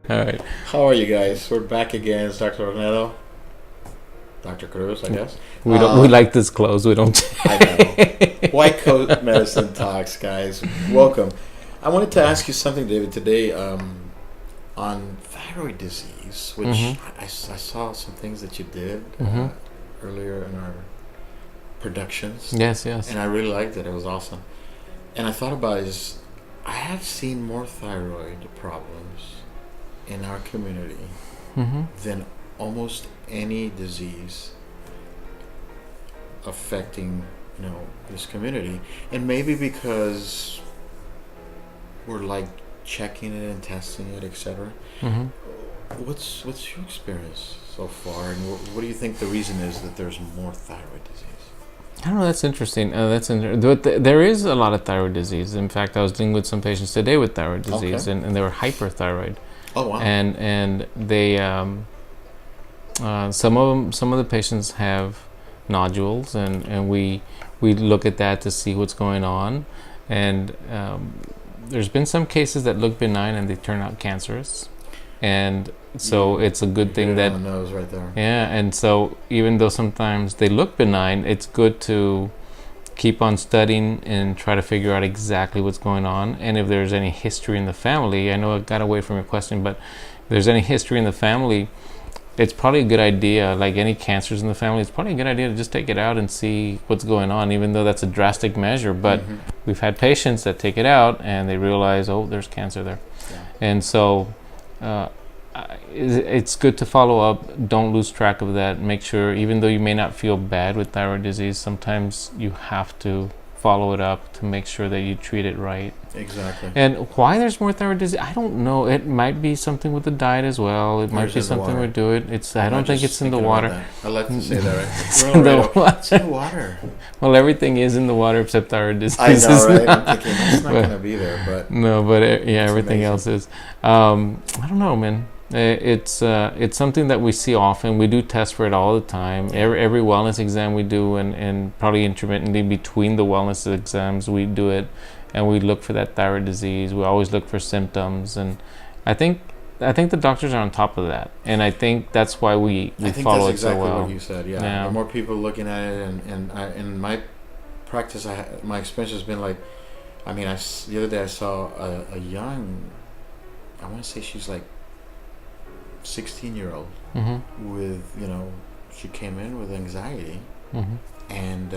All right. How are you guys? We're back again. It's Dr. Ornedo, Dr. Cruz, I guess. We don't. We like this close. We don't. I know. White Coat Medicine Talks, guys. Welcome. I wanted to ask you something, David, today on thyroid disease, which Mm-hmm. I saw some things that you did Mm-hmm. earlier in our productions, Yes. Yes. and I really liked it. It was awesome. And I thought about I have seen more thyroid problems in our community Mm-hmm. than almost any disease affecting this community, and maybe because we're like checking it and testing it, etc. Mm-hmm. What's your experience so far, and what do you think the reason is that there's more thyroid disease? I don't know. That's interesting. But there is a lot of thyroid disease. In fact, I was dealing with some patients today with thyroid disease, Okay. and they were hyperthyroid, Oh wow. and they some of the patients have nodules, and we look at that to see what's going on, and there's been some cases that look benign and they turn out cancerous, and so it's a good You thing hit it that on the nose right there. yeah, and so even though sometimes they look benign, it's good to keep on studying and try to figure out exactly what's going on, and if there's any history in the family. I know I got away from your question, but if there's any history in the family, it's probably a good idea, like any cancers in the family, it's probably a good idea to just take it out and see what's going on, even though that's a drastic measure. But Mm-hmm. we've had patients that take it out and they realize, oh, there's cancer there. Yeah. And so it's good to follow up. Don't lose track of that. Make sure, even though you may not feel bad with thyroid disease, sometimes you have to follow it up to make sure that you treat it right. Exactly. And why there's more thyroid disease, I don't know. It might be something with the diet as well. It might There's be in the something water. we do it. It's I I'm don't not think just it's in the thinking about water. that. I like to say that, right? It's We're in on the radio. water. It's in the water. Well, everything is in the water except thyroid disease. I know, right? I'm Not. thinking it's not But- going to be there, but No, but yeah, It's everything amazing. else is. I don't know, man. It's something that we see often. We do test for it all the time. Every wellness exam we do, and probably intermittently between the wellness exams we do it, and we look for that thyroid disease. We always look for symptoms, and I think the doctors are on top of that, and I think that's why we I think follow that's it so exactly well. what you said. Yeah, Yeah. the more people looking at it, and in my practice, my experience has been like, I mean, the other day I saw a young, I want to say she's like 16-year-old Mm-hmm. with she came in with anxiety, Mm-hmm. and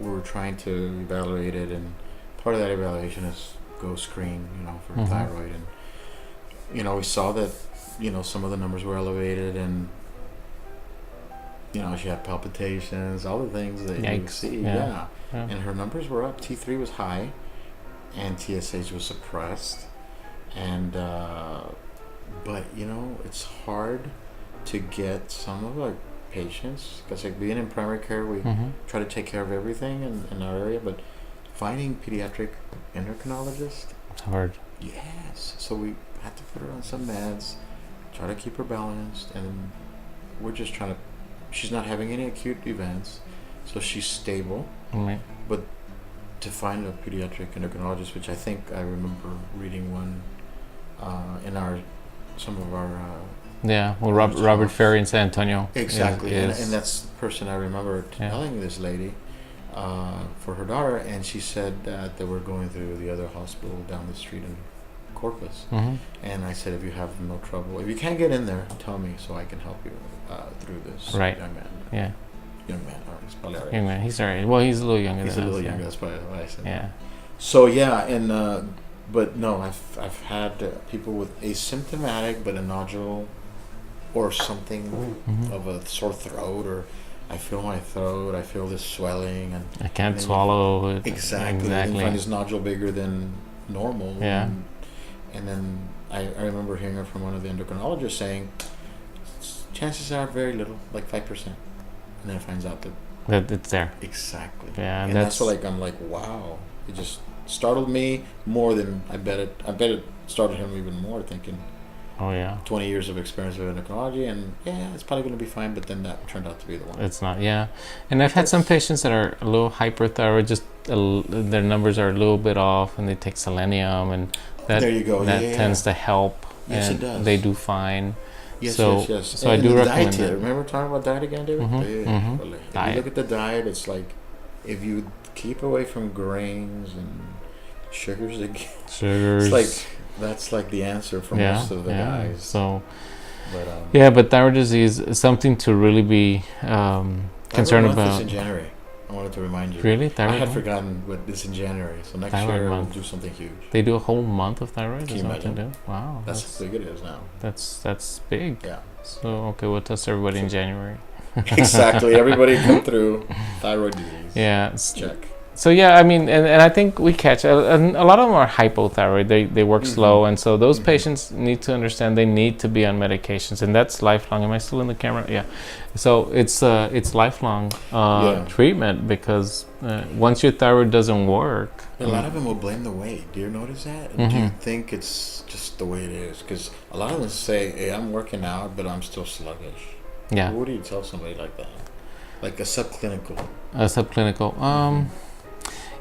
we were trying to evaluate it, and part of that evaluation is go screen for Mhm. thyroid, and we saw that some of the numbers were elevated, and she had palpitations, all the things that you Yikes. see. Yeah. Yeah. And her numbers were up. T3 was high and TSH was suppressed, and but it's hard to get some of our patients, because like being in primary care, we Mm-hmm. try to take care of everything in our area, but finding pediatric endocrinologist, It's hard. yes. So we had to put her on some meds, try to keep her balanced, and we're just trying to. She's not having any acute events, so she's stable. Right. But to find a pediatric endocrinologist, which I think I remember reading one in some of our Yeah. Well, Robert Robert Thomas. Ferry in San Antonio. exactly, Is, and that's the person I remember Yeah. telling this lady for her daughter, and she said that they were going through the other hospital down the street in Corpus, Mm-hmm. and I said, if you have no trouble, if you can't get in there, tell me so I can help you through this. Right. Young man. Yeah. Young man. Or he's probably already. Young man. He's alright. Well, he's a little younger He's a than little us, younger. That's probably why I said. Yeah. So yeah, and but no, I've had people with asymptomatic but a nodule or something Mhm. of a sore throat, or I feel my throat, I feel this swelling, and I can't then you- swallow it. exactly. Exactly. You find this nodule bigger than normal. Yeah. And then I remember hearing it from one of the endocrinologists saying, chances are very little, like 5%, and then it finds out that That it's there. exactly. Yeah, And that's what, like, I'm like, wow. It just startled me more than I bet it startled him even more, thinking, Oh yeah. 20 years of experience with endocrinology, and yeah, it's probably going to be fine. But then that turned out to be the one. It's not. Yeah, and I've had some patients that are a little hyperthyroid, just their numbers are a little bit off, and they take selenium, and that There you go. that tends to help. Yes, and it does. they do fine. Yes, so, yes. So and I do the recommend diet. that. Remember talking about diet again, David? If Diet. you look at the diet, it's like if you keep away from grains and sugars, it's like that's like the answer for most of the guys. So, but but thyroid disease is something to really be concerned about. It's in January. I wanted to remind you. Really? I had forgotten what this in January. So next year we'll do something huge. They do a whole month of thyroid? Can you imagine? Do? Wow. That's how big it is now. That's big. Yeah. So, okay, we'll test everybody in January. Exactly. Everybody come through thyroid disease. Yeah. Check. So yeah, I mean, and I think we catch a lot of them are hypothyroid. They work slow, and so those patients need to understand they need to be on medications, and that's lifelong. Am I still in the camera? Yeah. So it's lifelong treatment because once your thyroid doesn't work, a lot of them will blame the weight. Do you notice that? Do you think it's just the way it is? Because a lot of them say, "Hey, I'm working out, but I'm still sluggish." Yeah. What do you tell somebody like that? Like a subclinical.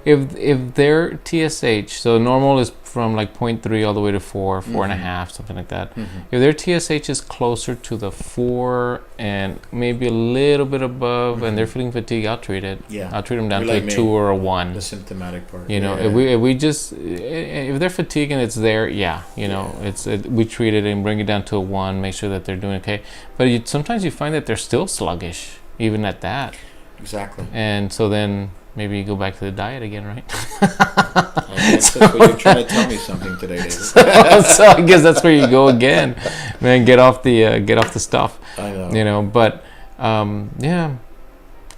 If their TSH, so normal is from like 0.3 all the way to 4, 4.5, something like that. If their TSH is closer to the 4 and maybe a little bit above, and they're feeling fatigue, I'll treat it. Yeah, I'll treat them down to a 2 or a 1. The symptomatic part. You know, if they're fatigued and it's there, we treat it and bring it down to a 1, make sure that they're doing okay. But sometimes you find that they're still sluggish, even at that. Exactly. And so then maybe you go back to the diet again, right? That's what you're trying to tell me something today, David. So I guess that's where you go again, man. Get off the stuff. I know. You know, but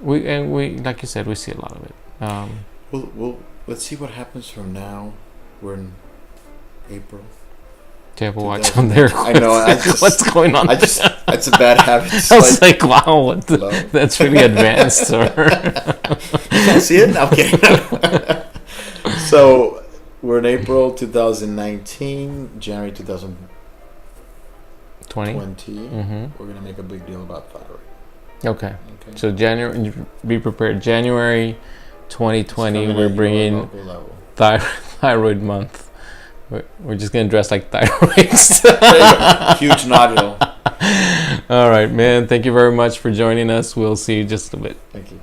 we like you said, we see a lot of it. Well, let's see what happens from now. We're in April. Do you have a watch on there? I know. What's going on? It's a bad habit. I was like, wow, that's really advanced, sir. You can't see it? No, I'm kidding. So we're in April 2019, January 2020. We're gonna make a big deal about thyroid. Okay. So January, be prepared. January 2020, we're bringing thyroid month. We're just going to dress like thyroids. Huge nodule. All right, man. Thank you very much for joining us. We'll see you just a bit. Thank you.